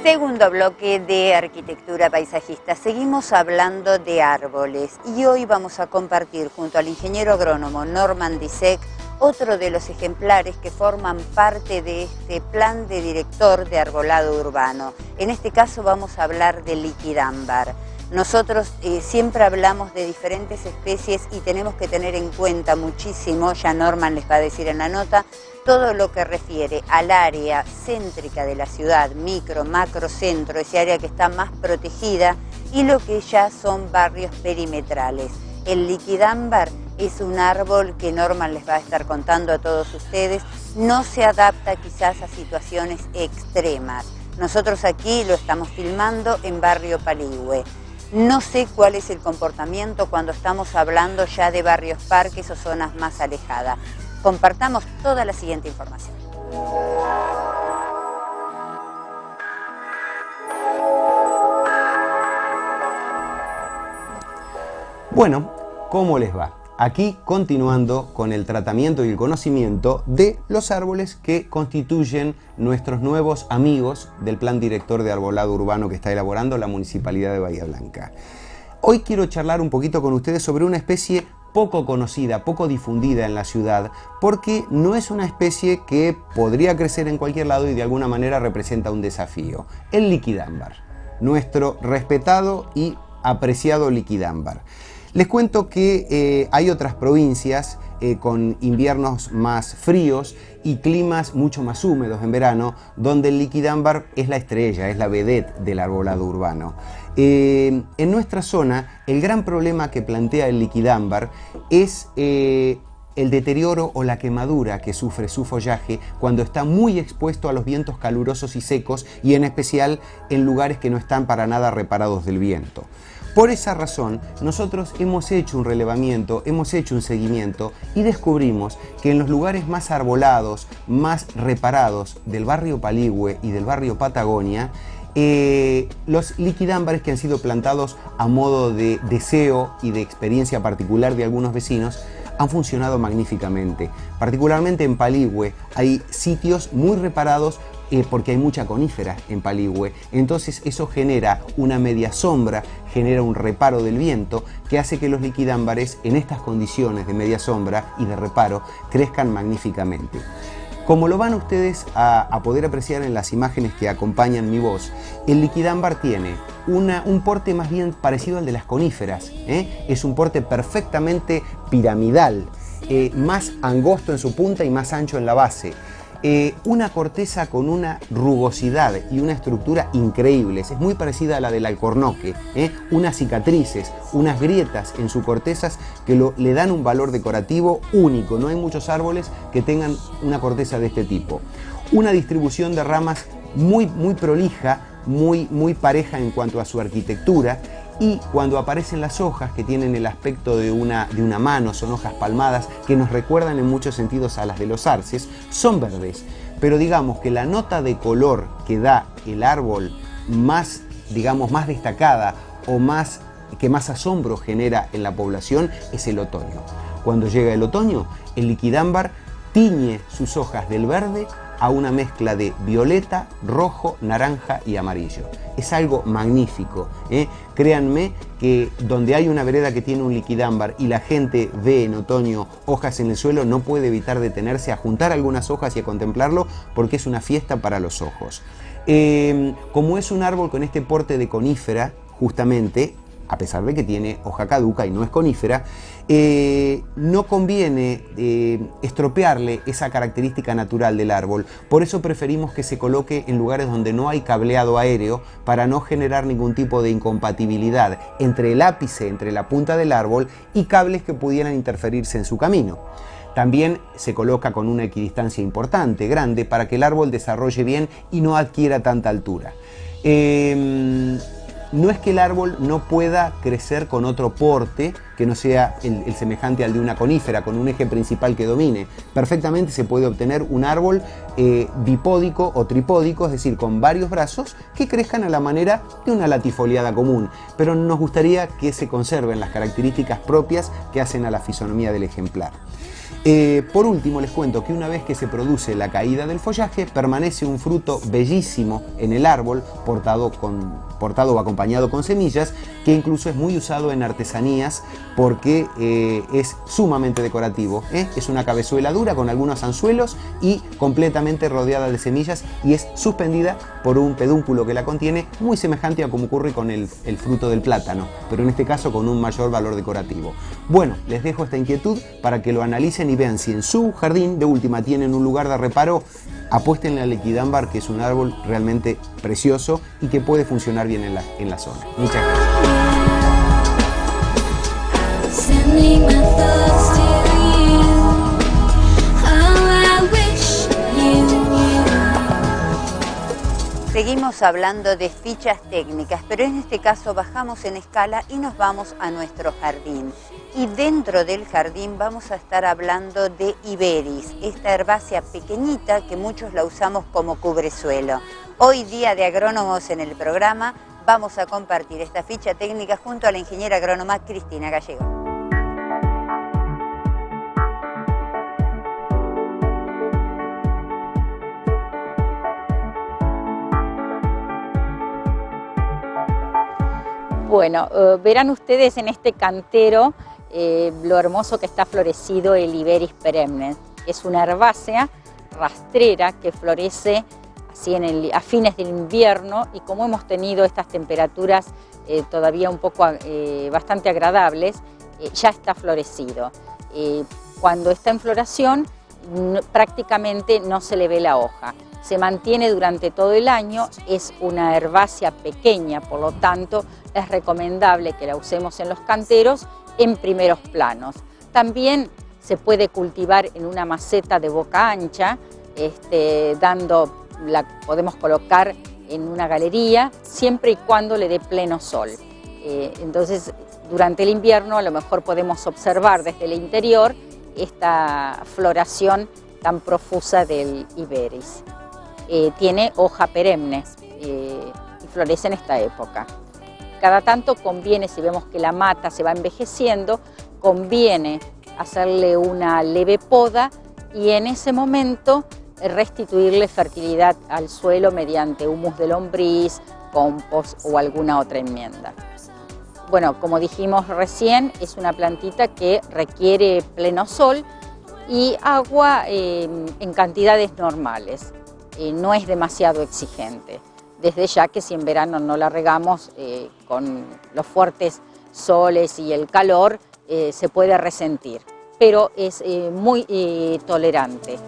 Segundo bloque de arquitectura paisajista. Seguimos hablando de árboles y hoy vamos a compartir junto al ingeniero agrónomo Norman Dissek otro de los ejemplares que forman parte de este plan de director de arbolado urbano. En este caso vamos a hablar de liquidámbar. Nosotros siempre hablamos de diferentes especies y tenemos que tener en cuenta muchísimo, ya Norman les va a decir en la nota, todo lo que refiere al área céntrica de la ciudad, micro, macro, centro, ese área que está más protegida, y lo que ya son barrios perimetrales. El liquidámbar es un árbol que Norman les va a estar contando a todos ustedes, no se adapta quizás a situaciones extremas. Nosotros aquí lo estamos filmando en Barrio Paligüe. No sé cuál es el comportamiento cuando estamos hablando ya de barrios parques o zonas más alejadas. Compartamos toda la siguiente información. Bueno, ¿cómo les va? Aquí continuando con el tratamiento y el conocimiento de los árboles que constituyen nuestros nuevos amigos del Plan Director de Arbolado Urbano que está elaborando la Municipalidad de Bahía Blanca. Hoy quiero charlar un poquito con ustedes sobre una especie poco conocida, poco difundida en la ciudad, porque no es una especie que podría crecer en cualquier lado y de alguna manera representa un desafío. El liquidámbar, nuestro respetado y apreciado liquidámbar. Les cuento que hay otras provincias con inviernos más fríos y climas mucho más húmedos en verano, donde el liquidámbar es la estrella, es la vedette del arbolado urbano. En nuestra zona, el gran problema que plantea el liquidámbar es el deterioro o la quemadura que sufre su follaje cuando está muy expuesto a los vientos calurosos y secos, y en especial en lugares que no están para nada reparados del viento. Por esa razón, nosotros hemos hecho un relevamiento, hemos hecho un seguimiento y descubrimos que en los lugares más arbolados, más reparados del barrio Paligüe y del barrio Patagonia, los liquidámbares que han sido plantados a modo de deseo y de experiencia particular de algunos vecinos han funcionado magníficamente. Particularmente en Paligüe hay sitios muy reparados porque hay mucha conífera en Paligüe, entonces eso genera una media sombra, genera un reparo del viento que hace que los liquidámbares en estas condiciones de media sombra y de reparo crezcan magníficamente. Como lo van ustedes a poder apreciar en las imágenes que acompañan mi voz, el liquidámbar tiene un porte más bien parecido al de las coníferas, es un porte perfectamente piramidal, más angosto en su punta y más ancho en la base. Una corteza con una rugosidad y una estructura increíbles, es muy parecida a la del alcornoque, unas cicatrices, unas grietas en sus cortezas que le dan un valor decorativo único. No hay muchos árboles que tengan una corteza de este tipo. Una distribución de ramas muy prolija, muy pareja en cuanto a su arquitectura. Y cuando aparecen las hojas, que tienen el aspecto de una mano, son hojas palmadas que nos recuerdan en muchos sentidos a las de los arces, son verdes. Pero digamos que la nota de color que da el árbol más, digamos, más destacada o que más asombro genera en la población es el otoño. Cuando llega el otoño, el liquidámbar tiñe sus hojas del verde a una mezcla de violeta, rojo, naranja y amarillo. Es algo magnífico, Créanme que donde hay una vereda que tiene un liquidámbar y la gente ve en otoño hojas en el suelo, no puede evitar detenerse a juntar algunas hojas y a contemplarlo, porque es una fiesta para los ojos. Como es un árbol con este porte de conífera, justamente, a pesar de que tiene hoja caduca y no es conífera, no conviene estropearle esa característica natural del árbol. Por eso preferimos que se coloque en lugares donde no hay cableado aéreo, para no generar ningún tipo de incompatibilidad entre el ápice, entre la punta del árbol, y cables que pudieran interferirse en su camino. También se coloca con una equidistancia importante, grande, para que el árbol desarrolle bien y no adquiera tanta altura. No es que el árbol no pueda crecer con otro porte que no sea el semejante al de una conífera, con un eje principal que domine. Perfectamente se puede obtener un árbol bipódico o tripódico, es decir, con varios brazos que crezcan a la manera de una latifoliada común, pero nos gustaría que se conserven las características propias que hacen a la fisonomía del ejemplar. Por último, les cuento que una vez que se produce la caída del follaje, permanece un fruto bellísimo en el árbol, portado o acompañado con semillas, que incluso es muy usado en artesanías porque es sumamente decorativo. Es una cabezuela dura con algunos anzuelos y completamente rodeada de semillas, y es suspendida por un pedúnculo que la contiene, muy semejante a como ocurre con el fruto del plátano, pero en este caso con un mayor valor decorativo. Bueno, les dejo esta inquietud para que lo analicen y vean si en su jardín de última tienen un lugar de reparo. Apuesten al equidámbar, que es un árbol realmente precioso y que puede funcionar bien en la zona. Muchas gracias. Seguimos hablando de fichas técnicas, pero en este caso bajamos en escala y nos vamos a nuestro jardín. Y dentro del jardín vamos a estar hablando de Iberis, esta herbácea pequeñita que muchos la usamos como cubresuelo. Hoy, día de agrónomos en el programa, vamos a compartir esta ficha técnica junto a la ingeniera agrónoma Cristina Gallego. Bueno, verán ustedes en este cantero lo hermoso que está florecido el Iberis perennes. Es una herbácea rastrera que florece así a fines del invierno, y como hemos tenido estas temperaturas todavía un poco bastante agradables, ya está florecido. Cuando está en floración prácticamente no se le ve la hoja. Se mantiene durante todo el año, es una herbácea pequeña, por lo tanto es recomendable que la usemos en los canteros en primeros planos. También se puede cultivar en una maceta de boca ancha, la podemos colocar en una galería siempre y cuando le dé pleno sol. Entonces, durante el invierno a lo mejor podemos observar desde el interior esta floración tan profusa del Iberis. Tiene hoja perenne y florece en esta época. Cada tanto conviene, si vemos que la mata se va envejeciendo, conviene hacerle una leve poda y en ese momento restituirle fertilidad al suelo mediante humus de lombriz, compost o alguna otra enmienda. Bueno, como dijimos recién, es una plantita que requiere pleno sol y agua en cantidades normales. No es demasiado exigente. Desde ya que si en verano no la regamos con los fuertes soles y el calor, se puede resentir, pero es muy tolerante.